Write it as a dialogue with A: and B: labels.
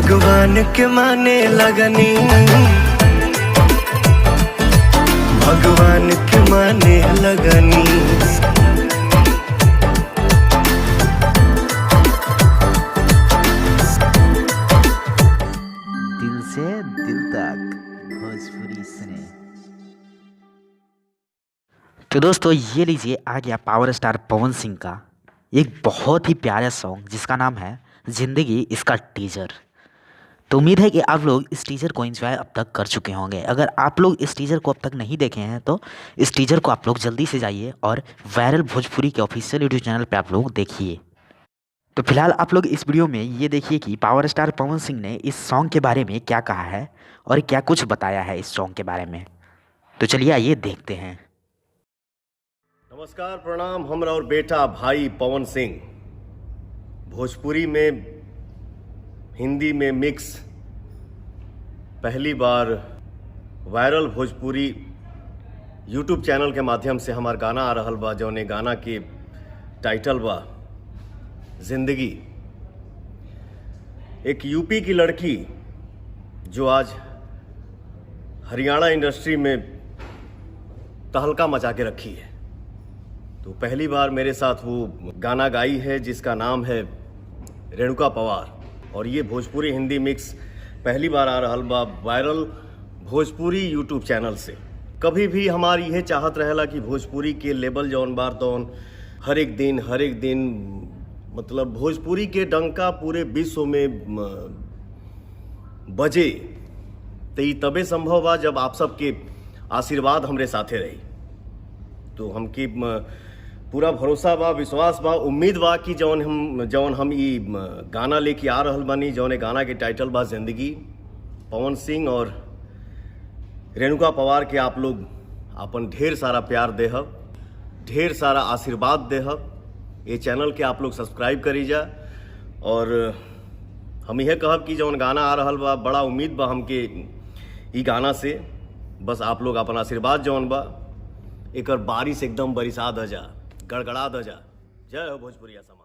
A: भगवान के माने लगनी, भगवान के माने लगनी।
B: दिल से दिल तक भोजपुरी सुने। तो दोस्तों ये लीजिए आ गया पावर स्टार पवन सिंह का एक बहुत ही प्यारा सॉन्ग जिसका नाम है ज़िंदगी, इसका टीजर। तो उम्मीद है कि आप लोग इस टीजर को एंजॉय अब तक कर चुके होंगे। अगर आप लोग इस टीजर को अब तक नहीं देखे हैं तो इस टीजर को आप लोग जल्दी से जाइए और वायरल भोजपुरी के ऑफिशियल यूट्यूब चैनल पे आप लोग देखिए। तो फिलहाल आप लोग इस वीडियो में ये देखिए कि पावर स्टार पवन सिंह ने इस सॉन्ग के बारे में क्या कहा है और क्या कुछ बताया है इस सॉन्ग के बारे में। तो चलिए आइए देखते हैं।
C: नमस्कार, प्रणाम। हमरा और बेटा भाई पवन सिंह भोजपुरी में हिंदी में मिक्स पहली बार वायरल भोजपुरी यूट्यूब चैनल के माध्यम से हमार गाना आ रहल बा, जौने गाना के टाइटल बा जिंदगी। एक यूपी की लड़की जो आज हरियाणा इंडस्ट्री में तहलका मचा के रखी है, तो पहली बार मेरे साथ वो गाना गाई है जिसका नाम है रेणुका पवार। और ये भोजपुरी हिंदी मिक्स पहली बार आ रहल बा वायरल भोजपुरी यूट्यूब चैनल से। कभी भी हमारी यह चाहत रहेला कि भोजपुरी के लेवल जौन बार तौन हर एक दिन मतलब भोजपुरी के डंका पूरे विश्व में बजे, तो ये तबे संभव बा जब आप सबके आशीर्वाद हमरे साथे रही। तो हमके पूरा भरोसा बा, विश्वास बा, उम्मीद बा कि जौन हम ई गाना लेके आ रहल बानी, जौन गाना के टाइटल बा जिंदगी, पवन सिंह और रेणुका पवार के आप लोग अपन ढेर सारा प्यार देहब, ढेर सारा आशीर्वाद देहब। ये चैनल के आप लोग सब्सक्राइब करी जा। और हम यह कहब कि जौन गाना आ रहल बा, बड़ा उम्मीद बा हमके ई गाना से। बस आप लोग अपन आशीर्वाद जौन बा एकर बारिश एकदम बरसा द जा, गड़गड़ा द जा। जय हो भोजपुरिया समाज।